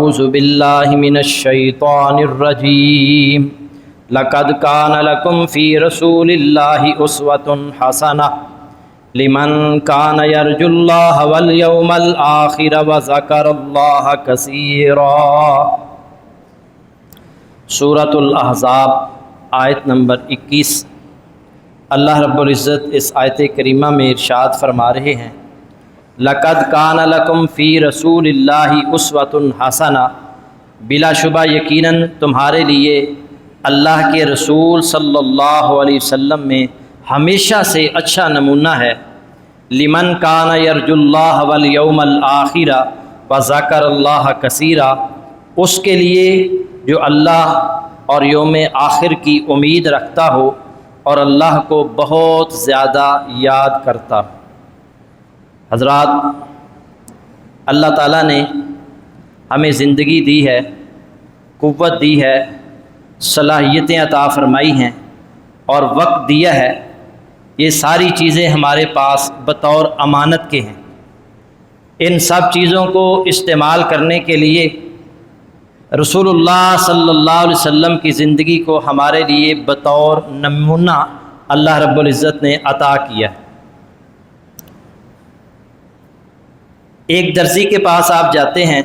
اعوذ باللہ من الشیطان الرجیم لقد کان لکم فی رسول اللہ اسوۃ حسنہ لمن کان یرجو اللہ والیوم الآخر وذکر اللہ کثیرا۔ سورۃ الاحزاب آیت نمبر 21۔ اللہ رب العزت اس آیت کریمہ میں ارشاد فرما رہے ہیں، لقد کان لکم فی رسول اللہ اسوۃ حسنہ، بلا شبہ یقیناً تمہارے لیے اللہ کے رسول صلی اللہ علیہ وسلم میں ہمیشہ سے اچھا نمونہ ہے۔ لمن کان یرجو اللہ والیوم الآخر وذکر اللہ کثیرا، اس کے لیے جو اللہ اور یوم آخر کی امید رکھتا ہو اور اللہ کو بہت زیادہ یاد کرتا ہو۔ حضرات، اللہ تعالیٰ نے ہمیں زندگی دی ہے، قوت دی ہے، صلاحیتیں عطا فرمائی ہیں اور وقت دیا ہے۔ یہ ساری چیزیں ہمارے پاس بطور امانت کے ہیں۔ ان سب چیزوں کو استعمال کرنے کے لیے رسول اللہ صلی اللہ علیہ وسلم کی زندگی کو ہمارے لیے بطور نمونہ اللہ رب العزت نے عطا کیا ہے۔ ایک درزی کے پاس آپ جاتے ہیں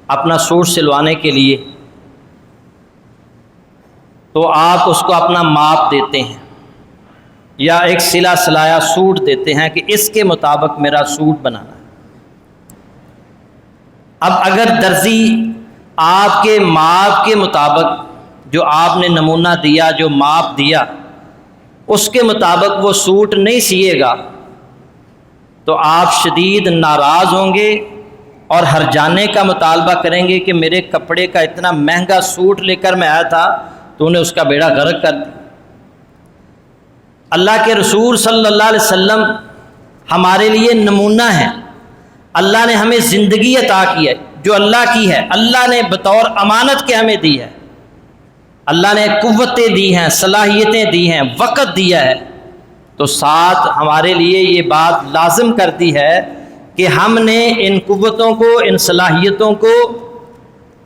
اپنا سوٹ سلوانے کے لیے، تو آپ اس کو اپنا ماپ دیتے ہیں یا ایک سلا سلایا سوٹ دیتے ہیں کہ اس کے مطابق میرا سوٹ بنانا ہے۔ اب اگر درزی آپ کے ماپ کے مطابق، جو آپ نے نمونہ دیا، جو ماپ دیا، اس کے مطابق وہ سوٹ نہیں سیے گا تو آپ شدید ناراض ہوں گے اور ہرجانے کا مطالبہ کریں گے کہ میرے کپڑے کا اتنا مہنگا سوٹ لے کر میں آیا تھا، تو نے اس کا بیڑا غرق کر دیا۔ اللہ کے رسول صلی اللہ علیہ وسلم ہمارے لیے نمونہ ہیں۔ اللہ نے ہمیں زندگی عطا کی ہے جو اللہ کی ہے، اللہ نے بطور امانت کے ہمیں دی ہے۔ اللہ نے قوتیں دی ہیں، صلاحیتیں دی ہیں، وقت دیا ہے، تو ساتھ ہمارے لیے یہ بات لازم کرتی ہے کہ ہم نے ان قوتوں کو، ان صلاحیتوں کو،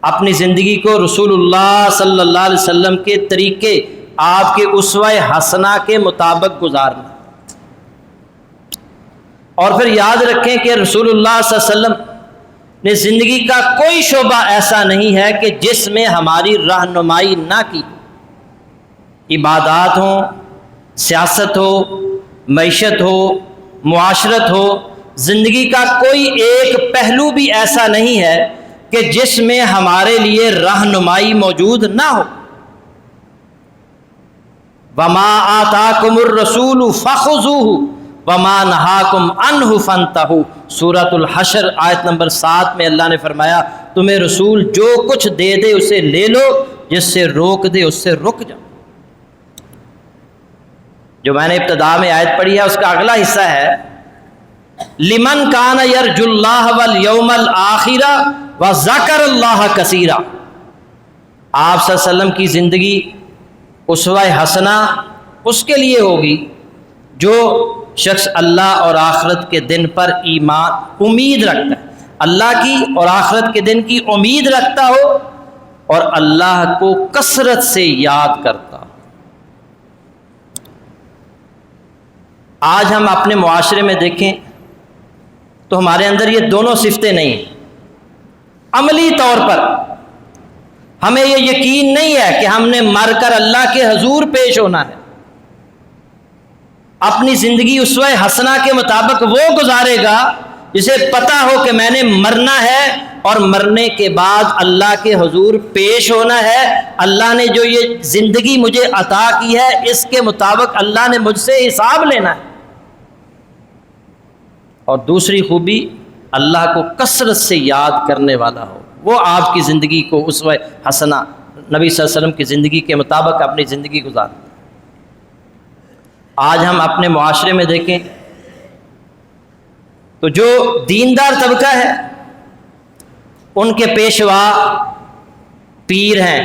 اپنی زندگی کو رسول اللہ صلی اللہ علیہ وسلم کے طریقے، آپ کے اسوہ حسنہ کے مطابق گزارنا۔ اور پھر یاد رکھیں کہ رسول اللہ صلی اللہ علیہ وسلم نے زندگی کا کوئی شعبہ ایسا نہیں ہے کہ جس میں ہماری رہنمائی نہ کی۔ عبادات ہوں، سیاست ہو، معیشت ہو، معاشرت ہو، زندگی کا کوئی ایک پہلو بھی ایسا نہیں ہے کہ جس میں ہمارے لیے رہنمائی موجود نہ ہو۔ وَمَا آتَاكُمُ الرَّسُولُ فَخُذُوهُ وَمَا نَهَاكُمْ عَنْهُ فَانْتَهُوا۔ سورۃ الحشر آیت نمبر 7 میں اللہ نے فرمایا، تمہیں رسول جو کچھ دے دے اسے لے لو، جس سے روک دے اس سے رک جاؤ۔ جو میں نے ابتدا میں آیت پڑھی ہے اس کا اگلا حصہ ہے، لمن کان یرجو اللہ والیوم الآخر وذکر اللہ کثیرا۔ آپ صلی اللہ علیہ وسلم کی زندگی اسوہ حسنہ اس کے لیے ہوگی جو شخص اللہ اور آخرت کے دن پر ایمان، امید رکھتا ہے، اللہ کی اور آخرت کے دن کی امید رکھتا ہو اور اللہ کو کثرت سے یاد کرتا ہو۔ آج ہم اپنے معاشرے میں دیکھیں تو ہمارے اندر یہ دونوں صفتیں نہیں ہیں۔ عملی طور پر ہمیں یہ یقین نہیں ہے کہ ہم نے مر کر اللہ کے حضور پیش ہونا ہے۔ اپنی زندگی اسوہ حسنہ کے مطابق وہ گزارے گا جسے پتہ ہو کہ میں نے مرنا ہے اور مرنے کے بعد اللہ کے حضور پیش ہونا ہے۔ اللہ نے جو یہ زندگی مجھے عطا کی ہے اس کے مطابق اللہ نے مجھ سے حساب لینا ہے۔ اور دوسری خوبی، اللہ کو کثرت سے یاد کرنے والا ہو، وہ آپ کی زندگی کو اسوہ حسنہ نبی صلی اللہ علیہ وسلم کی زندگی کے مطابق اپنی زندگی گزار۔ آج ہم اپنے معاشرے میں دیکھیں تو جو دیندار طبقہ ہے ان کے پیشوا پیر ہیں،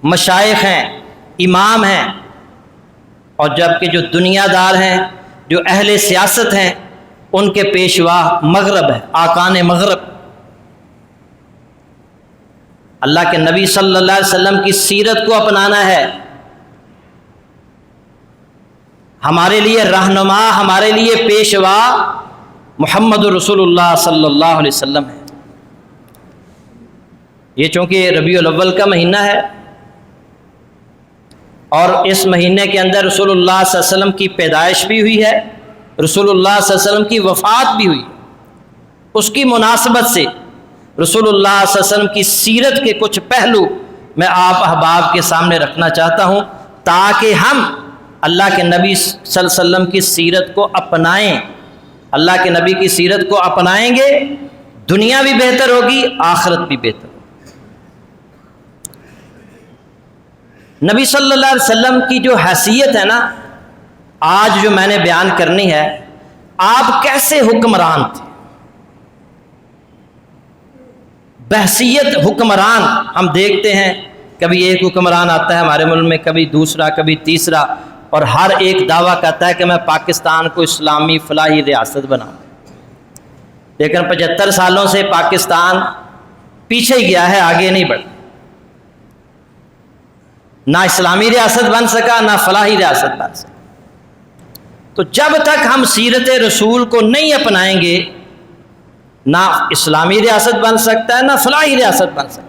مشائخ ہیں، امام ہیں، اور جبکہ جو دنیا دار ہیں، جو اہل سیاست ہیں، ان کے پیشوا مغرب ہے، آکان مغرب۔ اللہ کے نبی صلی اللہ علیہ وسلم کی سیرت کو اپنانا ہے. ہمارے لیے رہنما، ہمارے لیے پیشوا محمد رسول اللہ صلی اللہ علیہ وسلم ہے. یہ چونکہ ربیع الاول کا مہینہ ہے اور اس مہینے کے اندر رسول اللہ صلی اللہ علیہ وسلم کی پیدائش بھی ہوئی ہے، رسول اللہ صلی اللہ علیہ وسلم کی وفات بھی ہوئی. اس کی مناسبت سے رسول اللہ صلی اللہ علیہ وسلم کی سیرت کے کچھ پہلو میں آپ احباب کے سامنے رکھنا چاہتا ہوں تاکہ ہم اللہ کے نبی صلی اللہ علیہ وسلم کی سیرت کو اپنائیں. اللہ کے نبی کی سیرت کو اپنائیں گے، دنیا بھی بہتر ہوگی، آخرت بھی بہتر ہوگی. نبی صلی اللہ علیہ وسلم کی جو حیثیت ہے نا، آج جو میں نے بیان کرنی ہے، آپ کیسے حکمران تھے. بحثیت حکمران ہم دیکھتے ہیں، کبھی ایک حکمران آتا ہے ہمارے ملک میں، کبھی دوسرا، کبھی تیسرا، اور ہر ایک دعویٰ کرتا ہے کہ میں پاکستان کو اسلامی فلاحی ریاست بناؤں. لیکن 75 سالوں سے پاکستان پیچھے گیا ہے، آگے نہیں بڑھا. نہ اسلامی ریاست بن سکا، نہ فلاحی ریاست بن سکا. تو جب تک ہم سیرت رسول کو نہیں اپنائیں گے، نہ اسلامی ریاست بن سکتا ہے، نہ فلاحی ریاست بن سکتا.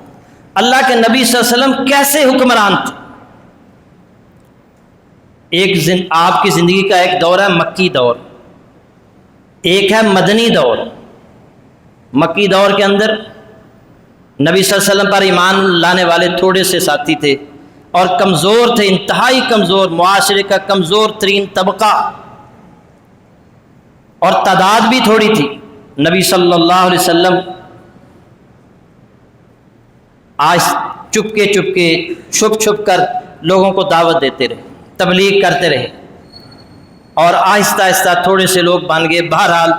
اللہ کے نبی صلی اللہ علیہ وسلم کیسے حکمران تھے؟ آپ کی زندگی کا ایک دور ہے مکی دور، ایک ہے مدنی دور. مکی دور کے اندر نبی صلی اللہ علیہ وسلم پر ایمان لانے والے تھوڑے سے ساتھی تھے اور کمزور تھے، انتہائی کمزور، معاشرے کا کمزور ترین طبقہ، اور تعداد بھی تھوڑی تھی. نبی صلی اللہ علیہ وسلم آج چپ کے چھپ کر لوگوں کو دعوت دیتے رہے، تبلیغ کرتے رہے، اور آہستہ آہستہ تھوڑے سے لوگ بن گئے. بہرحال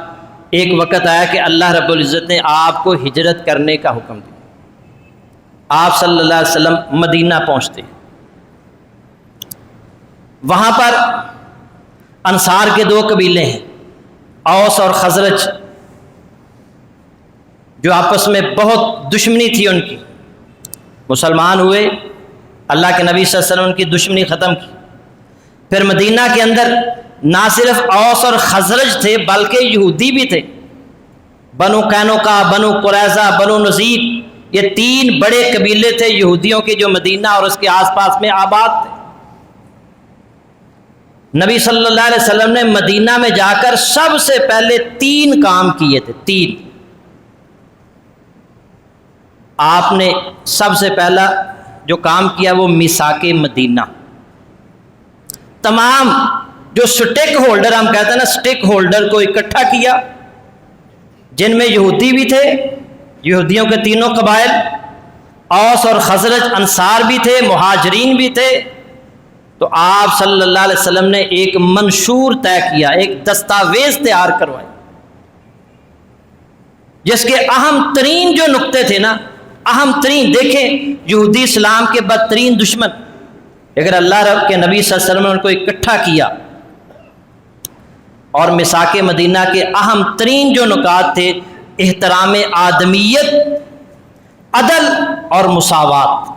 ایک وقت آیا کہ اللہ رب العزت نے آپ کو ہجرت کرنے کا حکم دیا. آپ صلی اللہ علیہ وسلم مدینہ پہنچتے، وہاں پر انصار کے 2 قبیلے ہیں، اوس اور خزرج، جو آپس میں بہت دشمنی تھی ان کی. مسلمان ہوئے، اللہ کے نبی صلی اللہ علیہ وسلم ان کی دشمنی ختم کی. پھر مدینہ کے اندر نہ صرف اوس اور خزرج تھے بلکہ یہودی بھی تھے. بنو قینوقا، بنو قریظہ، بنو نذیر، یہ 3 بڑے قبیلے تھے یہودیوں کے جو مدینہ اور اس کے آس پاس میں آباد تھے. نبی صلی اللہ علیہ وسلم نے مدینہ میں جا کر سب سے پہلے 3 کام کیے تھے. 3 آپ نے سب سے پہلا جو کام کیا وہ میثاق مدینہ. تمام جو سٹیک ہولڈر ہم کہتے ہیں نا، سٹیک ہولڈر کو اکٹھا کیا، جن میں یہودی بھی تھے، یہودیوں کے 3 قبائل، اوس اور خزرج، انصار بھی تھے، مہاجرین بھی تھے. تو آپ صلی اللہ علیہ وسلم نے ایک منشور طے کیا، ایک دستاویز تیار کروائی، جس کے اہم ترین جو نقطے تھے نا، اہم ترین، دیکھیں یہودی اسلام کے بدترین دشمن، اگر اللہ رب کے نبی صلی اللہ علیہ وسلم نے ان کو اکٹھا کیا، اور میثاق مدینہ کے اہم ترین جو نکات تھے، احترام آدمیت، عدل اور مساوات،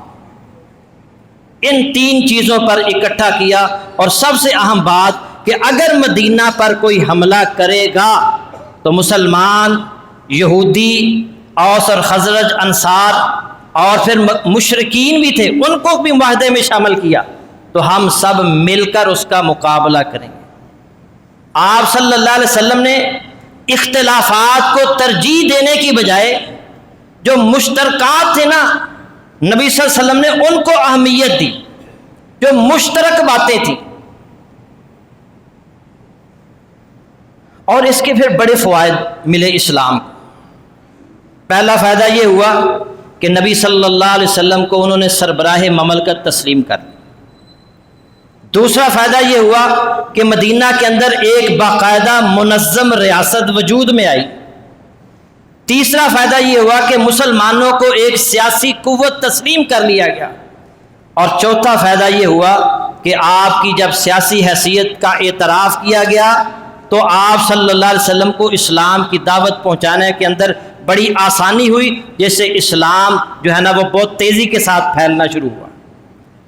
ان 3 چیزوں پر اکٹھا کیا. اور سب سے اہم بات کہ اگر مدینہ پر کوئی حملہ کرے گا تو مسلمان، یہودی، اوس اور خزرج، انصار اور پھر مشرکین بھی تھے، ان کو بھی معاہدے میں شامل کیا، تو ہم سب مل کر اس کا مقابلہ کریں گے. آپ صلی اللہ علیہ وسلم نے اختلافات کو ترجیح دینے کی بجائے جو مشترکات تھے نا، نبی صلی اللہ علیہ وسلم نے ان کو اہمیت دی، جو مشترک باتیں تھیں. اور اس کے پھر بڑے فوائد ملے اسلام کو. پہلا فائدہ یہ ہوا کہ نبی صلی اللہ علیہ وسلم کو انہوں نے سربراہ مملکت تسلیم کر دی. دوسرا فائدہ یہ ہوا کہ مدینہ کے اندر ایک باقاعدہ منظم ریاست وجود میں آئی. تیسرا فائدہ یہ ہوا کہ مسلمانوں کو ایک سیاسی قوت تسلیم کر لیا گیا. اور چوتھا فائدہ یہ ہوا کہ آپ کی جب سیاسی حیثیت کا اعتراف کیا گیا تو آپ صلی اللہ علیہ وسلم کو اسلام کی دعوت پہنچانے کے اندر بڑی آسانی ہوئی، جس سے اسلام جو ہے نا وہ بہت تیزی کے ساتھ پھیلنا شروع ہوا۔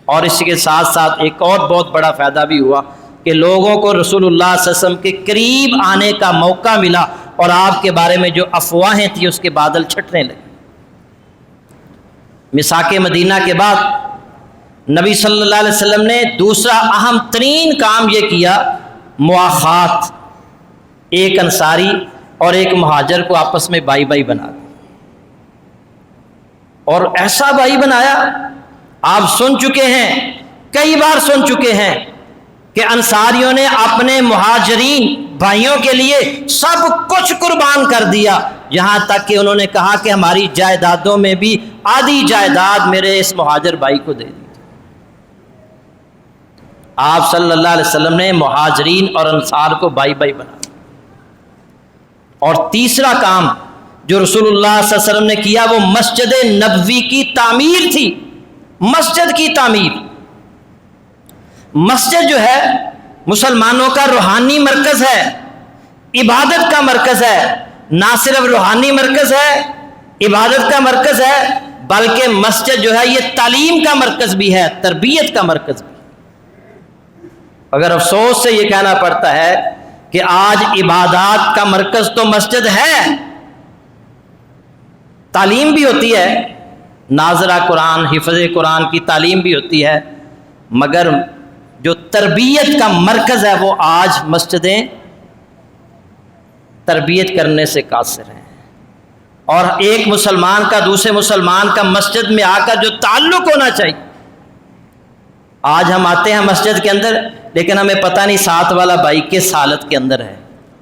اور اس کے ساتھ ساتھ ایک اور بہت بڑا فائدہ بھی ہوا کہ لوگوں کو رسول اللہ صلی اللہ علیہ وسلم کے قریب آنے کا موقع ملا، اور آپ کے بارے میں جو افواہیں تھیں اس کے بادل چھٹنے لگے۔ میثاق مدینہ کے بعد نبی صلی اللہ علیہ وسلم نے دوسرا اہم ترین کام یہ کیا، مواخات، ایک انصاری اور ایک مہاجر کو آپس میں بائی بائی بنا دیا، اور ایسا بائی بنایا آپ سن چکے ہیں، کئی بار سن چکے ہیں کہ انصاریوں نے اپنے مہاجرین بھائیوں کے لیے سب کچھ قربان کر دیا، یہاں تک کہ انہوں نے کہا کہ ہماری جائیدادوں میں بھی آدھی جائیداد میرے اس مہاجر بھائی کو دے دی۔ آپ صلی اللہ علیہ وسلم نے مہاجرین اور انصار کو بائی بائی بنا۔ اور تیسرا کام جو رسول اللہ صلی اللہ علیہ وسلم نے کیا وہ مسجد نبوی کی تعمیر تھی۔ مسجد کی تعمیر، مسجد جو ہے مسلمانوں کا روحانی مرکز ہے، عبادت کا مرکز ہے، نہ صرف روحانی مرکز ہے، عبادت کا مرکز ہے، بلکہ مسجد جو ہے یہ تعلیم کا مرکز بھی ہے، تربیت کا مرکز بھی۔ اگر افسوس سے یہ کہنا پڑتا ہے کہ آج عبادات کا مرکز تو مسجد ہے، تعلیم بھی ہوتی ہے، ناظرہ قرآن، حفظ قرآن کی تعلیم بھی ہوتی ہے، مگر جو تربیت کا مرکز ہے وہ آج مسجدیں تربیت کرنے سے قاصر ہیں۔ اور ایک مسلمان کا دوسرے مسلمان کا مسجد میں آ کر جو تعلق ہونا چاہیے، آج ہم آتے ہیں مسجد کے اندر لیکن ہمیں پتہ نہیں ساتھ والا بھائی کس حالت کے اندر ہے،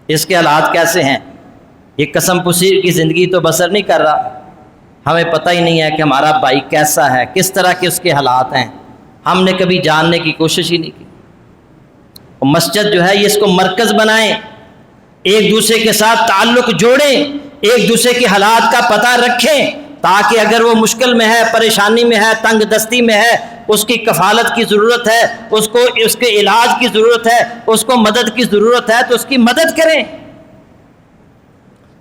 اس کے حالات کیسے ہیں، یہ قسم پسی کی زندگی تو بسر نہیں کر رہا، ہمیں پتہ ہی نہیں ہے کہ ہمارا بھائی کیسا ہے، کس طرح کے اس کے حالات ہیں، ہم نے کبھی جاننے کی کوشش ہی نہیں کی۔ مسجد جو ہے یہ اس کو مرکز بنائیں، ایک دوسرے کے ساتھ تعلق جوڑیں، ایک دوسرے کے حالات کا پتہ رکھیں، تاکہ اگر وہ مشکل میں ہے، پریشانی میں ہے، تنگ دستی میں ہے، اس کی کفالت کی ضرورت ہے، اس کو اس کے علاج کی ضرورت ہے، اس کو مدد کی ضرورت ہے تو اس کی مدد کریں۔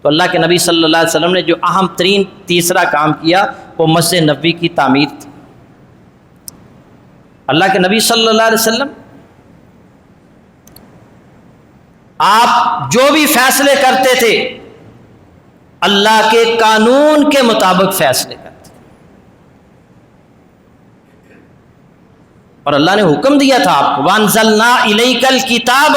تو اللہ کے نبی صلی اللہ علیہ وسلم نے جو اہم ترین تیسرا کام کیا وہ مسجد نبوی کی تعمیر تھی۔ اللہ کے نبی صلی اللہ علیہ وسلم آپ جو بھی فیصلے کرتے تھے اللہ کے قانون کے مطابق فیصلے کرتے تھے، اور اللہ نے حکم دیا تھا آپ کو، وَأَنزَلْنَا إِلَيْكَ الْكِتَابَ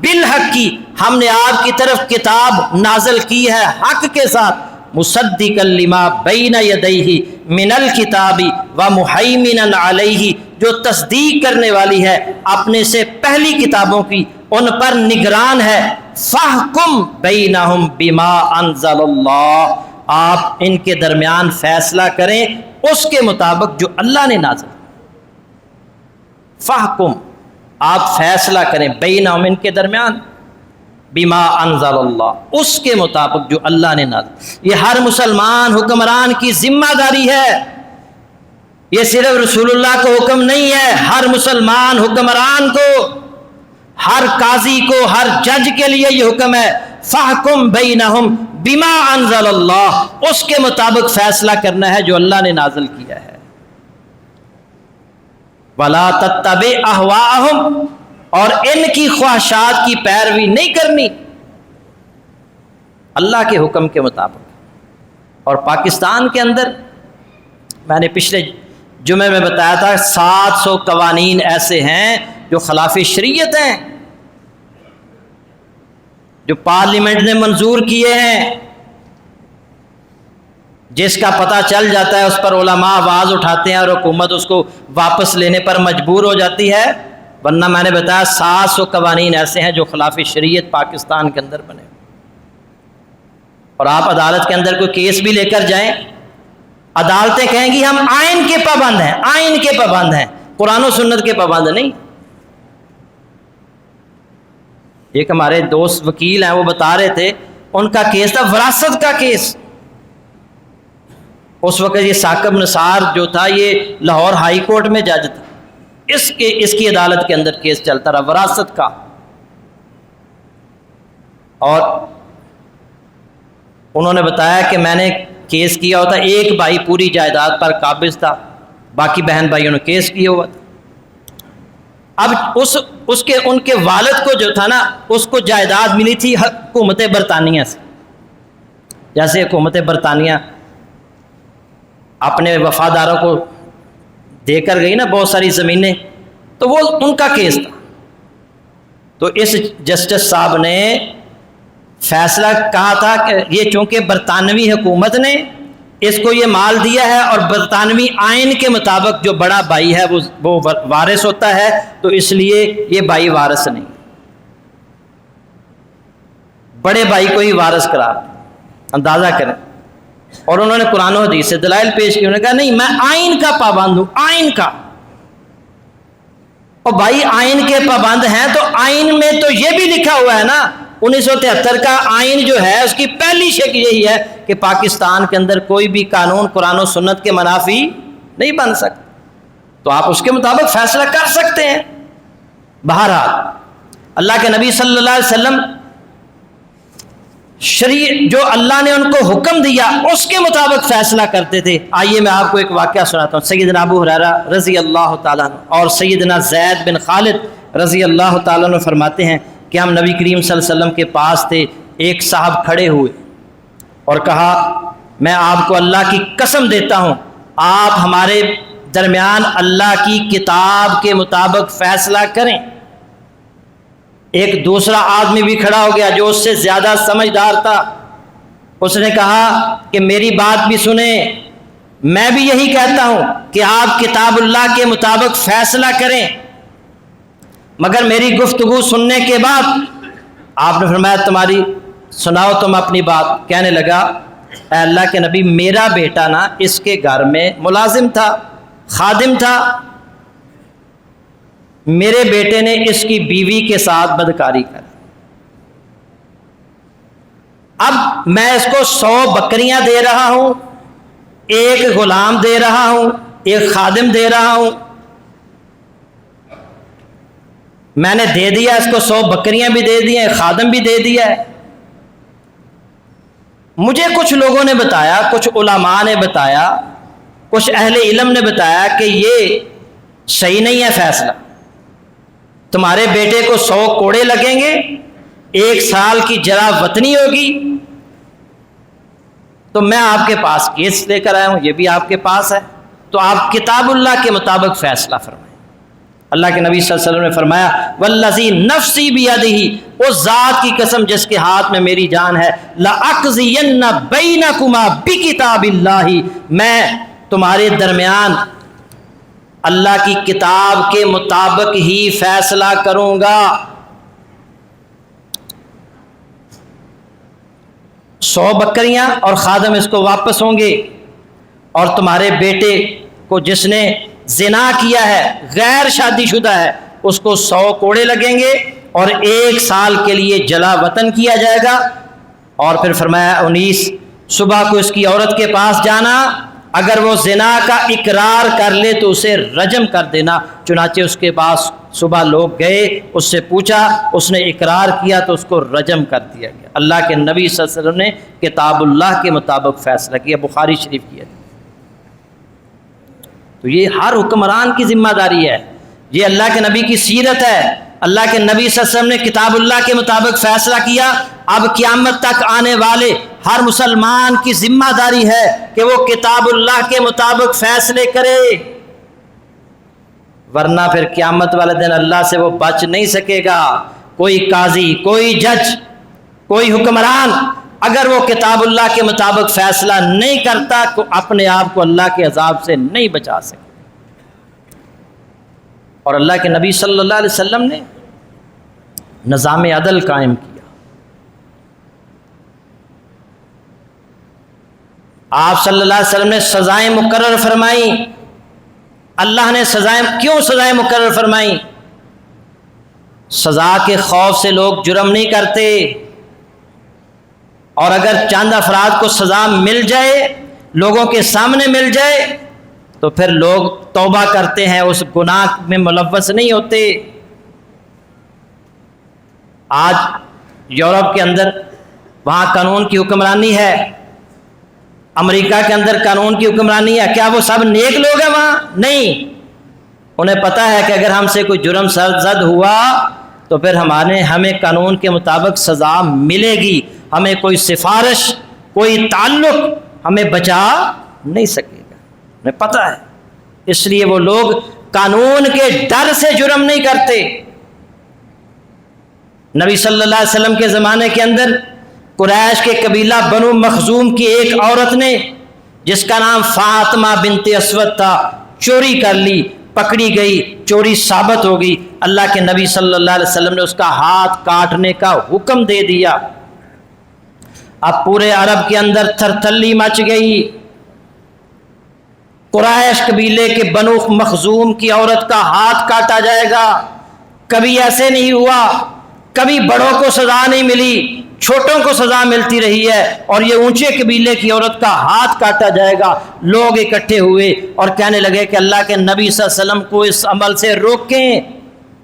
بِالْحَقِّ، ہم نے آپ کی طرف کتاب نازل کی ہے حق کے ساتھ، مُصَدِّقًا لِمَا بَيْنَ يَدَيْهِ مِنَ الْكِتَابِ وَمُحَيْمِنًا عَلَيْهِ، جو تصدیق کرنے والی ہے اپنے سے پہلی کتابوں کی، ان پر نگران ہے۔ فَاحْكُمْ بَيْنَهُمْ بِمَا أَنزَلَ اللَّهُ، آپ ان کے درمیان فیصلہ کریں اس کے مطابق جو اللہ نے نازل۔ فَاحْكُمْ، آپ فیصلہ کریں، بَيْنَهُمْ ان کے درمیان، بِمَا أَنزَلَ اللَّهُ اس کے مطابق جو اللہ نے نازل۔ یہ ہر مسلمان حکمران کی ذمہ داری ہے، یہ صرف رسول اللہ کو حکم نہیں ہے، ہر مسلمان حکمران کو، ہر قاضی کو، ہر جج کے لیے یہ حکم ہے، فَاحْكُمْ بَيْنَهُمْ بِمَا أَنزَلَ اللَّهُ اس کے مطابق فیصلہ کرنا ہے جو اللہ نے نازل کیا ہے۔ وَلَا تَتَّبِعْ أَهْوَاءَهُمْ اور ان کی خواہشات کی پیروی نہیں کرنی، اللہ کے حکم کے مطابق۔ اور پاکستان کے اندر میں نے پچھلے جمعے میں بتایا تھا 700 قوانین ایسے ہیں جو خلاف شریعت ہیں، جو پارلیمنٹ نے منظور کیے ہیں، جس کا پتہ چل جاتا ہے اس پر علماء آواز اٹھاتے ہیں اور حکومت اس کو واپس لینے پر مجبور ہو جاتی ہے، ورنہ میں نے بتایا 700 قوانین ایسے ہیں جو خلاف شریعت پاکستان کے اندر بنے۔ اور آپ عدالت کے اندر کوئی کیس بھی لے کر جائیں، عدالتیں کہیں گی ہم آئین کے پابند ہیں، آئین کے پابند ہیں، قرآن و سنت کے پابند نہیں۔ ایک ہمارے دوست وکیل ہیں، وہ بتا رہے تھے ان کا کیس تھا وراثت کا کیس۔ اس وقت یہ ثاقب نثار جو تھا یہ لاہور ہائی کورٹ میں جج تھا، اس کی عدالت کے اندر کیس چلتا رہا وراثت کا، اور انہوں نے بتایا کہ میں نے کیس کیا ہوتا، ایک بھائی پوری جائیداد پر قابض تھا، باقی بہن بھائیوں نے کیس کیا ہوا تھا۔ اب ان کے والد کو جو تھا نا، اس کو جائیداد ملی تھی حکومت برطانیہ سے۔ جیسے حکومت برطانیہ اپنے وفاداروں کو دے کر گئی نا بہت ساری زمینیں، تو وہ ان کا کیس تھا۔ تو اس جسٹس صاحب نے فیصلہ کہا تھا کہ یہ چونکہ برطانوی حکومت نے اس کو یہ مال دیا ہے، اور برطانوی آئین کے مطابق جو بڑا بھائی ہے وہ وارث ہوتا ہے، تو اس لیے یہ بھائی وارث نہیں، بڑے بھائی کو ہی وارث قرار دیا۔ اندازہ کریں۔ اور انہوں نے قرآن و حدیث سے دلائل پیش کی، انہوں نے کہا نہیں میں آئین کا پابند ہوں، آئین کا۔ اور بھائی آئین کے پابند ہیں تو آئین میں تو یہ بھی لکھا ہوا ہے نا، 1973 کا آئین جو ہے اس کی پہلی شق یہی ہے کہ پاکستان کے اندر کوئی بھی قانون قرآن و سنت کے منافی نہیں بن سکتا، تو آپ اس کے مطابق فیصلہ کر سکتے ہیں۔ بہرحال اللہ کے نبی صلی اللہ علیہ وسلم جو اللہ نے ان کو حکم دیا اس کے مطابق فیصلہ کرتے تھے۔ آئیے میں آپ کو ایک واقعہ سناتا ہوں۔ سیدنا ابو ہریرہ رضی اللہ تعالیٰ عنہ اور سیدنا زید بن خالد رضی اللہ تعالیٰ عنہ فرماتے ہیں کہ ہم نبی کریم صلی اللہ علیہ وسلم کے پاس تھے، ایک صاحب کھڑے ہوئے اور کہا میں آپ کو اللہ کی قسم دیتا ہوں آپ ہمارے درمیان اللہ کی کتاب کے مطابق فیصلہ کریں۔ ایک دوسرا آدمی بھی کھڑا ہو گیا جو اس سے زیادہ سمجھدار تھا، اس نے کہا کہ میری بات بھی سنیں، میں بھی یہی کہتا ہوں کہ آپ کتاب اللہ کے مطابق فیصلہ کریں، مگر میری گفتگو سننے کے بعد آپ نے فرمایا تمہاری سناؤ تم اپنی بات۔ کہنے لگا اے اللہ کے نبی میرا بیٹا نا اس کے گھر میں ملازم تھا، خادم تھا، میرے بیٹے نے اس کی بیوی کے ساتھ بدکاری کر، اب میں اس کو 100 بکریاں دے رہا ہوں، ایک غلام دے رہا ہوں، ایک خادم دے رہا ہوں، میں نے دے دیا اس کو 100 بکریاں بھی دے دی ہیں، خادم بھی دے دیا ہے۔ مجھے کچھ لوگوں نے بتایا، کچھ علماء نے بتایا، کچھ اہل علم نے بتایا کہ یہ صحیح نہیں ہے فیصلہ، تمہارے بیٹے کو 100 کوڑے لگیں گے، 1 سال کی جرا وطنی ہوگی، تو میں آپ کے پاس کیس لے کر آیا ہوں، یہ بھی آپ کے پاس ہے، تو آپ کتاب اللہ کے مطابق فیصلہ فرمائیں۔ اللہ کے نبی صلی اللہ علیہ وسلم نے فرمایا والذی نفسی بیدہ، اس ذات کی قسم جس کے ہاتھ میں میری جان ہے، لأقضین بینکما بکتاب اللہ، میں تمہارے درمیان اللہ کی کتاب کے مطابق ہی فیصلہ کروں گا۔ 100 بکریاں اور خادم اس کو واپس ہوں گے، اور تمہارے بیٹے کو جس نے زنا کیا ہے، غیر شادی شدہ ہے، اس کو 100 کوڑے لگیں گے اور 1 سال کے لیے جلا وطن کیا جائے گا۔ اور پھر فرمایا 19 صبح کو اس کی عورت کے پاس جانا، اگر وہ زنا کا اقرار کر لے تو اسے رجم کر دینا۔ چنانچہ اس کے پاس صبح لوگ گئے، اس سے پوچھا، اس نے اقرار کیا تو اس کو رجم کر دیا گیا۔ اللہ کے نبی صلی اللہ علیہ وسلم نے کتاب اللہ کے مطابق فیصلہ کیا، بخاری شریف کی ہے۔ تو یہ ہر حکمران کی ذمہ داری ہے، یہ اللہ کے نبی کی سیرت ہے۔ اللہ کے نبی صلی اللہ علیہ وسلم نے کتاب اللہ کے مطابق فیصلہ کیا، اب قیامت تک آنے والے ہر مسلمان کی ذمہ داری ہے کہ وہ کتاب اللہ کے مطابق فیصلے کرے، ورنہ پھر قیامت والے دن اللہ سے وہ بچ نہیں سکے گا۔ کوئی قاضی، کوئی جج، کوئی حکمران اگر وہ کتاب اللہ کے مطابق فیصلہ نہیں کرتا تو اپنے آپ کو اللہ کے عذاب سے نہیں بچا سکتا۔ اور اللہ کے نبی صلی اللہ علیہ وسلم نے نظام عدل قائم کیا۔ آپ صلی اللہ علیہ وسلم نے سزائیں مقرر فرمائیں۔ اللہ نے کیوں سزائیں مقرر فرمائیں؟ سزا کے خوف سے لوگ جرم نہیں کرتے، اور اگر چند افراد کو سزا مل جائے، لوگوں کے سامنے مل جائے، تو پھر لوگ توبہ کرتے ہیں، اس گناہ میں ملوث نہیں ہوتے۔ آج یورپ کے اندر وہاں قانون کی حکمرانی ہے، امریکہ کے اندر قانون کی حکمرانی ہے، کیا وہ سب نیک لوگ ہیں وہاں؟ نہیں، انہیں پتہ ہے کہ اگر ہم سے کوئی جرم زد ہوا تو پھر ہمیں قانون کے مطابق سزا ملے گی، ہمیں کوئی سفارش، کوئی تعلق ہمیں بچا نہیں سکے گا، انہیں پتہ ہے۔ اس لیے وہ لوگ قانون کے ڈر سے جرم نہیں کرتے۔ نبی صلی اللہ علیہ وسلم کے زمانے کے اندر قریش کے قبیلہ بنو مخزوم کی ایک عورت نے، جس کا نام فاطمہ بنت اسود تھا، چوری کر لی، پکڑی گئی، چوری ثابت ہو گئی۔ اللہ کے نبی صلی اللہ علیہ وسلم نے اس کا ہاتھ کاٹنے کا حکم دے دیا۔ اب پورے عرب کے اندر تھرتھلی مچ گئی، قریش قبیلے کے بنو مخزوم کی عورت کا ہاتھ کاٹا جائے گا۔ کبھی ایسے نہیں ہوا، کبھی بڑوں کو سزا نہیں ملی، چھوٹوں کو سزا ملتی رہی ہے، اور یہ اونچے قبیلے کی عورت کا ہاتھ کاٹا جائے گا۔ لوگ اکٹھے ہوئے اور کہنے لگے کہ اللہ کے نبی صلی اللہ علیہ وسلم کو اس عمل سے روکیں،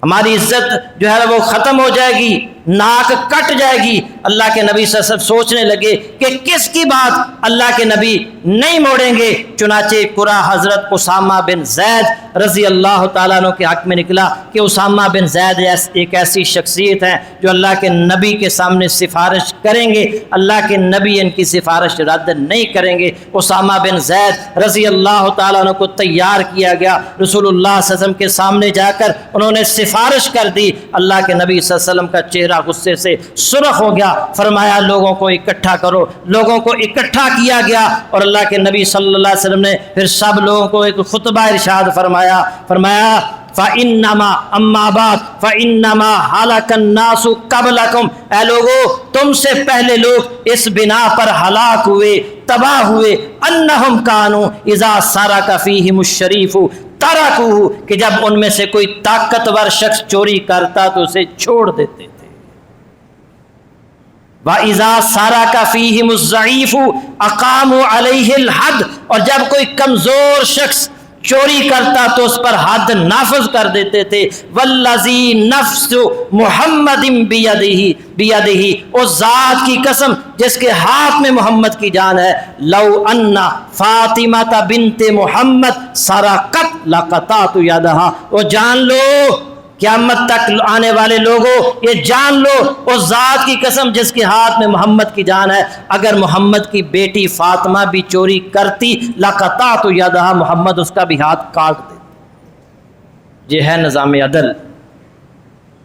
ہماری عزت جو ہے وہ ختم ہو جائے گی، ناک کٹ جائے گی۔ اللہ کے نبی صلی اللہ علیہ وسلم سوچنے لگے کہ کس کی بات اللہ کے نبی نہیں موڑیں گے۔ چنانچہ قرآن حضرت اسامہ بن زید رضی اللہ تعالیٰ عنہ کے حق میں نکلا کہ اسامہ بن زید ایک ایسی شخصیت ہے جو اللہ کے نبی کے سامنے سفارش کریں گے، اللہ کے نبی ان کی سفارش رد نہیں کریں گے۔ اسامہ بن زید رضی اللہ تعالیٰ عنہ کو تیار کیا گیا، رسول اللہ صلی اللہ علیہ وسلم کے سامنے جا کر انہوں نے سفارش کر دی۔ اللہ کے نبی صلی اللہ علیہ وسلم کا چہرہ غصے سے سرخ ہو گیا، فرمایا لوگوں کو اکٹھا کرو۔ لوگوں کو اکٹھا کیا گیا اور اللہ کے نبی صلی اللہ علیہ وسلم نے پھر سب لوگوں کو ایک خطبہ ارشاد فرمایا فَإِنَّمَا أَمَّا بَعْدُ فَإِنَّمَا هَلَكَ النَّاسُ قَبْلَكُمْ، اے لوگو تم سے پہلے لوگ اس بنا پر ہلاک ہوئے، تباہ ہوئے، أَنَّهُمْ كَانُوا إِذَا سَرَقَ فِيهِمُ الشَّرِيفُ تَرَكُوهُ، کہ جب ان میں سے کوئی طاقتور شخص چوری کرتا تو اسے چھوڑ دیتے تھے۔ وَإِذَا سَرَقَ فِيهِمُ الضَّعِيفُ أَقَامُوا عَلَيْهِ الْحَدَّ، اور جب کوئی کمزور شخص چوری کرتا تو اس پر حد نافذ کر دیتے تھے۔ وَالَّذِي نَفْسُ مُحَمَّدٍ بِيَدِهِ، اس ذات کی قسم جس کے ہاتھ میں محمد کی جان ہے، لَوْ أَنَّ فَاطِمَةَ بِنْتِ مُحَمَّد سَرَقَتْ لَقَطَعْتُ يَدَهَا، اور جان لو قیامت تک آنے والے لوگوں یہ جان لو، اس ذات کی قسم جس کے ہاتھ میں محمد کی جان ہے، اگر محمد کی بیٹی فاطمہ بھی چوری کرتی لَقَطَعْتُ يَدَهَا، محمد اس کا بھی ہاتھ کاٹ دیتے۔ یہ ہے نظام عدل۔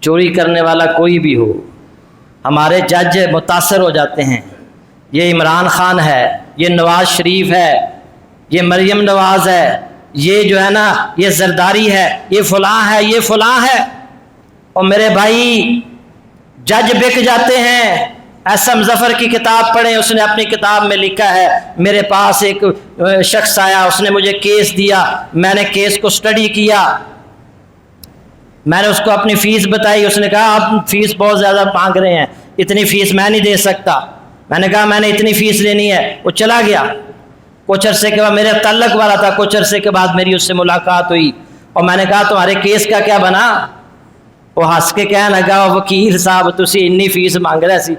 چوری کرنے والا کوئی بھی ہو، ہمارے جج متاثر ہو جاتے ہیں، یہ عمران خان ہے، یہ نواز شریف ہے، یہ مریم نواز ہے، یہ جو ہے نا یہ زرداری ہے، یہ فلاں ہے، یہ فلاں ہے۔ اور میرے بھائی جج بک جاتے ہیں۔ ایس ایم ظفر کی کتاب پڑھیں، اس نے اپنی کتاب میں لکھا ہے میرے پاس ایک شخص آیا، اس نے مجھے کیس دیا، میں نے کیس کو سٹڈی کیا، میں نے اس کو اپنی فیس بتائی، اس نے کہا آپ فیس بہت زیادہ مانگ رہے ہیں، اتنی فیس میں نہیں دے سکتا۔ میں نے کہا میں نے اتنی فیس لینی ہے، وہ چلا گیا۔ کچھ عرصے کے بعد میرے تعلق والا تھا، کچھ عرصے کے بعد میری اس سے ملاقات ہوئی اور میں نے کہا تمہارے کیس کا کیا بنا؟ وہ ہنس کے کہنے لگا وکیل صاحب تسی انی فیس مانگ رہے سی،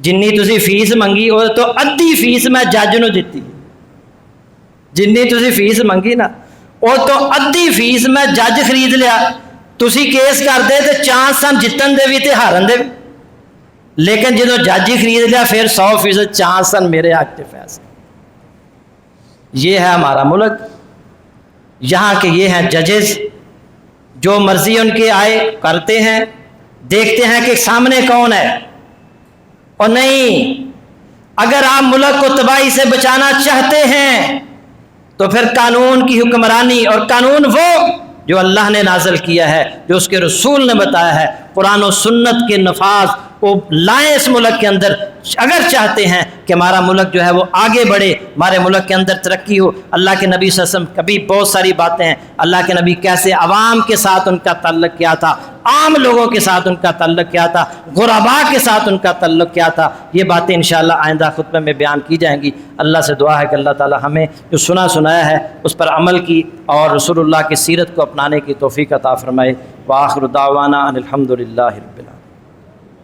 جنی تسی فیس منگی وہ تو ادھی فیس میں جج نو دتی، جنی تسی فیس منگی نا وہ تو ادھی فیس میں جج خرید لیا۔ تسی کیس کر دے تو چانس سن جتن دے بھی تے ہارن دے بھی، لیکن جدو جج ہی خرید لیا پھر 100% چانس سن میرے حق تے فیصلہ۔ یہ ہے ہمارا ملک، یہاں کے یہ ہیں ججز، جو مرضی ان کے آئے کرتے ہیں، دیکھتے ہیں کہ سامنے کون ہے۔ اور نہیں، اگر آپ ملک کو تباہی سے بچانا چاہتے ہیں تو پھر قانون کی حکمرانی، اور قانون وہ جو اللہ نے نازل کیا ہے، جو اس کے رسول نے بتایا ہے، قرآن و سنت کے نفاذ کو لائیں اس ملک کے اندر۔ اگر چاہتے ہیں کہ ہمارا ملک جو ہے وہ آگے بڑھے، ہمارے ملک کے اندر ترقی ہو، اللہ کے نبی صلی اللہ علیہ وسلم کبھی بہت ساری باتیں ہیں، اللہ کے نبی کیسے عوام کے ساتھ ان کا تعلق کیا تھا، عام لوگوں کے ساتھ ان کا تعلق کیا تھا، غرباء کے ساتھ ان کا تعلق کیا تھا، یہ باتیں انشاءاللہ آئندہ خطبے میں بیان کی جائیں گی۔ اللہ سے دعا ہے کہ اللہ تعالی ہمیں جو سنایا ہے اس پر عمل کی اور رسول اللہ کی سیرت کو اپنانے کی توفیق عطا فرمائے۔ وآخر دعوانا ان الحمد للہ رب العالمین۔